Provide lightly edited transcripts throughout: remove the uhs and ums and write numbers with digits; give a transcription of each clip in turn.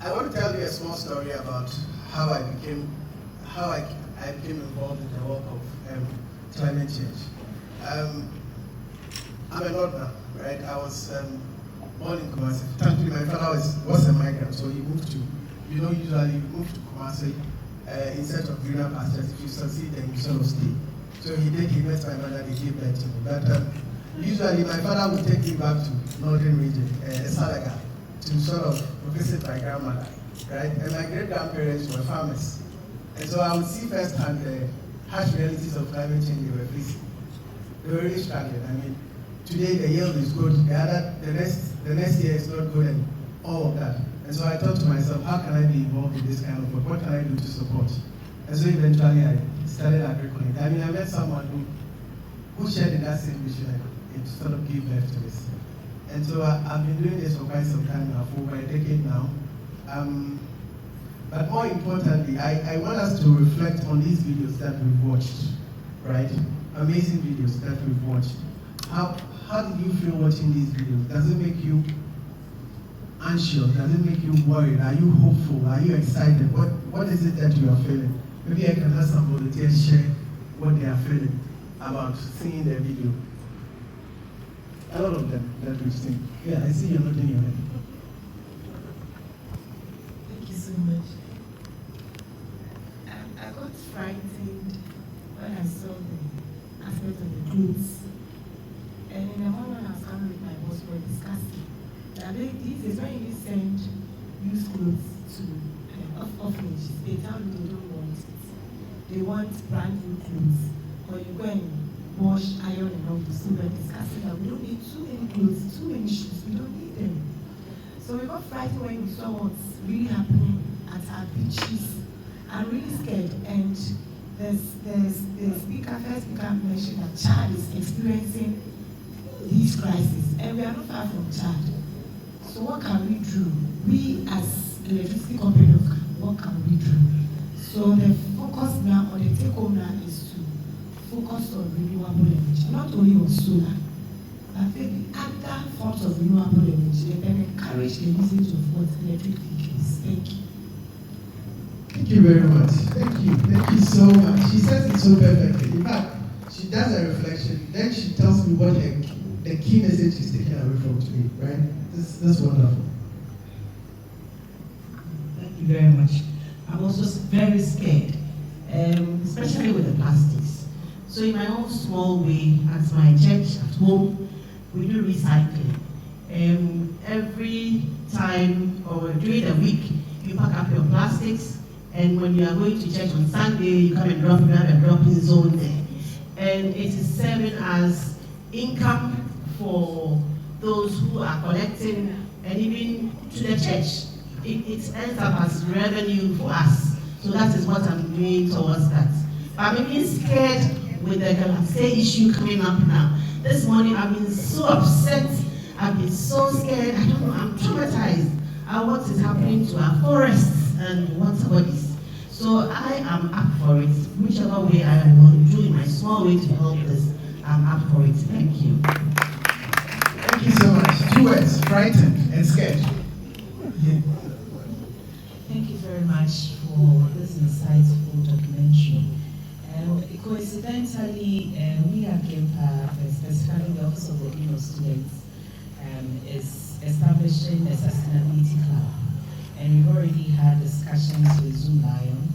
I want to tell you a small story about how I became involved in the work of climate change. I'm a Northerner, right? I was born in Kumasi. Thankfully, my father was a migrant, so he moved to, usually you move to Kumasi in search of greener pastures. If you succeed, then you sort of stay. So he did. He met my mother. They gave birth to me. But usually, my father would take me back to northern region, Salaga, to sort of visit my grandmother, right? And my great-grandparents were farmers. And so I would see firsthand the harsh realities of climate change they were facing. They were really struggling. I mean, today the yield is good, the next year is not good, and all of that. And so I thought to myself, how can I be involved in this kind of work? What can I do to support? And so eventually I started AgroLeadership. I mean, I met someone who shared in that same vision and sort of gave birth to this. And so I've been doing this for quite some time now, for over a decade now. But more importantly, I want us to reflect on these videos that we've watched, right? Amazing videos that we've watched. How did you feel watching these videos? Does it make you anxious? Does it make you worried? Are you hopeful? Are you excited? What is it that you are feeling? Maybe I can have some volunteers share what they are feeling about seeing the video. A lot of them that we've seen. Yeah, I see you're nodding your head. Thank you so much. I got frightened when I saw the aspect of the clothes. And in the morning I was coming with my boss, we were discussing that these days when you send used clothes to orphanages, they tell you they don't want it. They want brand new clothes. Or you go and wash, iron, and all this. So we're discussing that we don't need too many clothes, too many shoes. We don't need them. So we got frightened when we saw what's really happening at our beaches. I'm really scared. And the first speaker mentioned that Chad is experiencing these crises, and we are not far from Chad. So what can we do? We as electricity company, what can we do? So the focus now, or the take home now, is to focus on renewable energy, not only on solar, but the other forms of renewable energy, and then encourage the usage of what electric vehicles. Thank you. Thank you very much. Thank you. Thank you so much. She says it so perfectly. In fact, she does a reflection, then she tells me what the key message is taken away from today, right? That's wonderful. Thank you very much. I'm also very scared, especially with the plastics. So in my own small way, at my church, at home, we do recycling. Every time or during the week, you pack up your plastics, and when you are going to church on Sunday, you come and drop, you have a drop-in zone there. And it is serving as income for those who are collecting, and even to the church. It ends up as revenue for us. So that is what I'm doing towards that. But I'm even scared with the Galamsey issue coming up now. This morning I've been so upset, I've been so scared, I don't know, I'm traumatized at what is happening to our forests and water bodies. So I am up for it. Whichever way I will do in my small way to help this, I'm up for it. Thank you. Thank you so much. 2 words, frightened and scared. Yeah. Thank you very much for this insightful documentary. Coincidentally, we at GIMPA, specifically the Office of the Keynote students, is establishing a sustainability club. And we've already had discussions with Zoom Lion.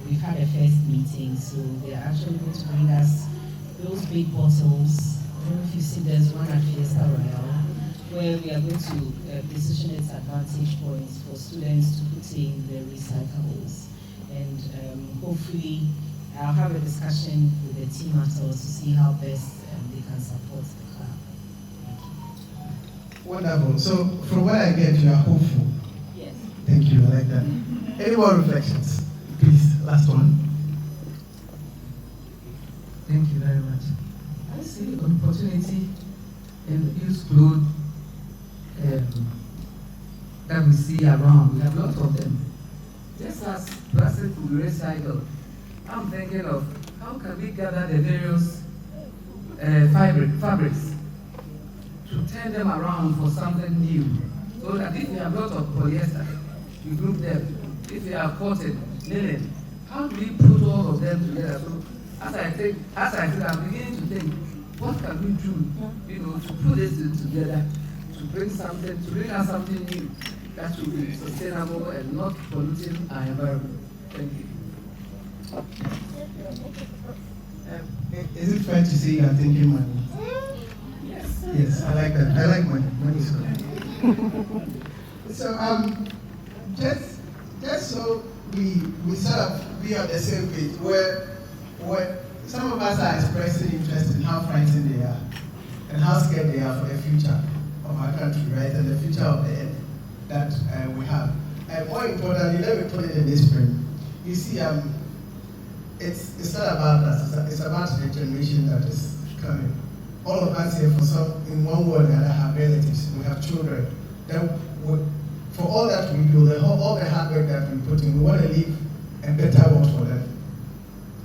We've had a first meeting, so they're actually going to bring us those big bottles. I don't know if you see there's one at Fiesta Royale, where we are going to position its advantage points for students to put in their recyclables. And hopefully, I'll have a discussion with the team afterwards to see how best they can support the club. Thank you. Wonderful. So, from what I get, you are hopeful. Yes. Thank you. I like that. Any more reflections? Please, last one. Thank you very much. I see an opportunity in the used clothes that we see around. We have lots of them. Just as plastic will be recycled, I'm thinking of how can we gather the various fabrics to turn them around for something new, so So that if you have a lot of polyester, you group them. If you have cotton, linen, how do we put all of them together? So as I said, I'm beginning to think, what can we do, to put this together, to bring out something new that will be sustainable and not polluting our environment. Thank you. Is it fair to say you are thinking money? Yes. Yes, I like that. I like money. Money is good. So just so we sort of be on the same page where some of us are expressing interest in how frightened they are and how scared they are for the future of our country, right, and the future of the earth that we have. And more importantly, let me put it in this frame. You see, it's not about us, it's about the generation that is coming. All of us here, in one word or the other, have relatives, we have children. For all that we do, all the hard work that we put in, we want to leave a better world for them.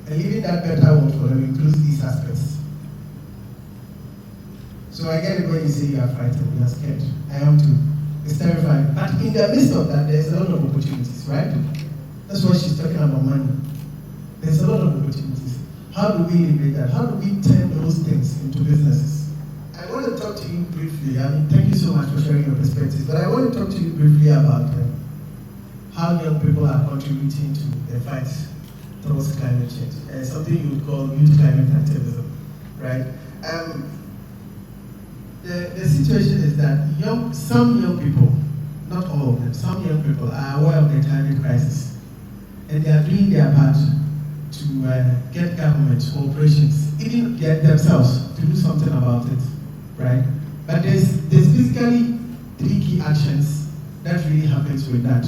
And living that better world for them includes these aspects. So I get it when you say you are frightened, you are scared. I am too. It's terrifying. But in the midst of that, there's a lot of opportunities, right? That's why she's talking about money. There's a lot of opportunities. How do we liberate that? How do we turn those things into businesses? I want to talk to you briefly. Thank you so much for sharing your perspectives. But I want to talk to you briefly about how young people are contributing to the fight towards climate change. Something you would call youth climate activism, right? The situation is that some young people, not all of them, some young people are aware of the climate crisis, and they are doing their part to get governments, corporations, even get themselves to do something about it, right? But there's basically 3 key actions that really happens with that.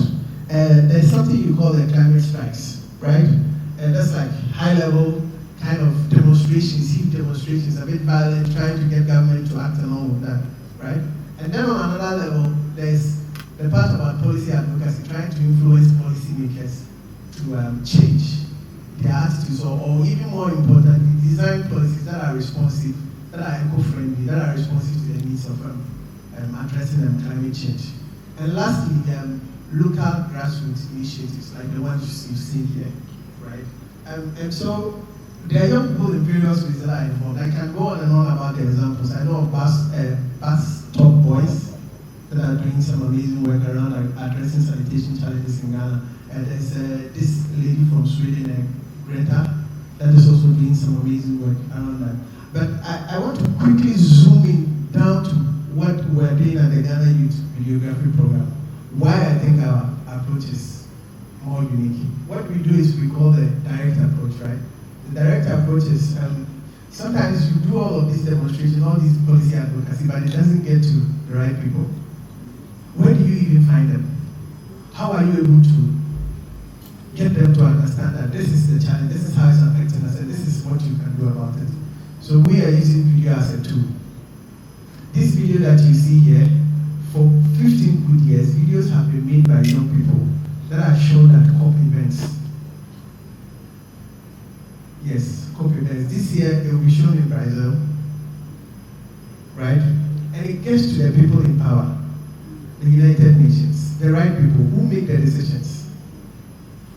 There's something you call the climate strikes, right? That's like high-level kind of demonstrations, heat demonstrations, a bit violent, trying to get government to act along with that, right? And then on another level, there's the part about policy advocacy, trying to influence policymakers to change their attitudes, or even more importantly, design policies that are responsive, that are eco-friendly, that are responsive to the needs of addressing climate change. And lastly, local grassroots initiatives like the ones you've seen here, right? And so there are young people in various ways that are involved. I can go on and on about the examples. I know of bus stop boys that are doing some amazing work around addressing sanitation challenges in Ghana. And there's this lady from Sweden, Greta, that is also doing some amazing work around that. But I want to quickly zoom in down to what we're doing at the Ghana Youth Videography Program. Why I think our approach is more unique. What we do is we call the direct approach, right? The direct approach is sometimes you do all of these demonstrations, all these policy advocacy, but it doesn't get to the right people. Where do you even find them? How are you able to get them to understand that this is the challenge, this is how it's affecting us, and this is what you can do about it? So we are using video as a tool. This video that you see here, for 15 good years, videos have been made by young people that are shown at COP events. Yes, COP events. This year, it will be shown in Brazil, right? And it gets to the people in power, the United Nations, the right people who make the decisions.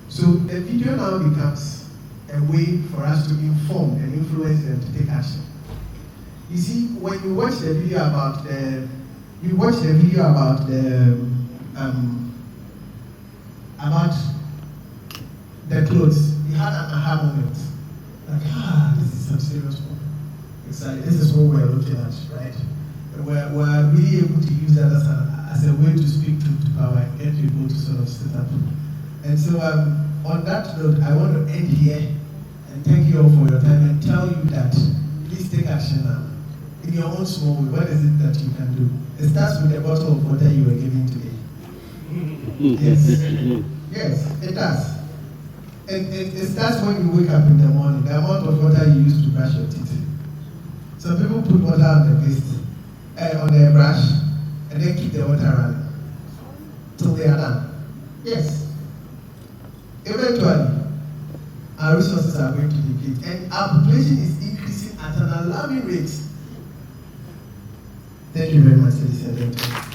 So the video now becomes a way for us to inform and influence them to take action. You see, when you watch the video about the clothes, you had an aha moment. Like, this is some serious work. Exactly, this is what we're looking at, right? We're really able to use that as a way to speak to power and get people to sort of sit up. And so on that note, I want to end here and thank you all for your time and tell you that please take action now. In your own small way, what is it that you can do? It starts with the bottle of water you were giving today. Yes. Yes, it does. It starts when you wake up in the morning, the amount of water you use to brush your teeth. Some people put water on the paste, on their brush, and then keep the water running till they are done. Yes. Eventually, our resources are going to deplete, and our population is increasing at an alarming rate. Thank you very much, ladies and gentlemen.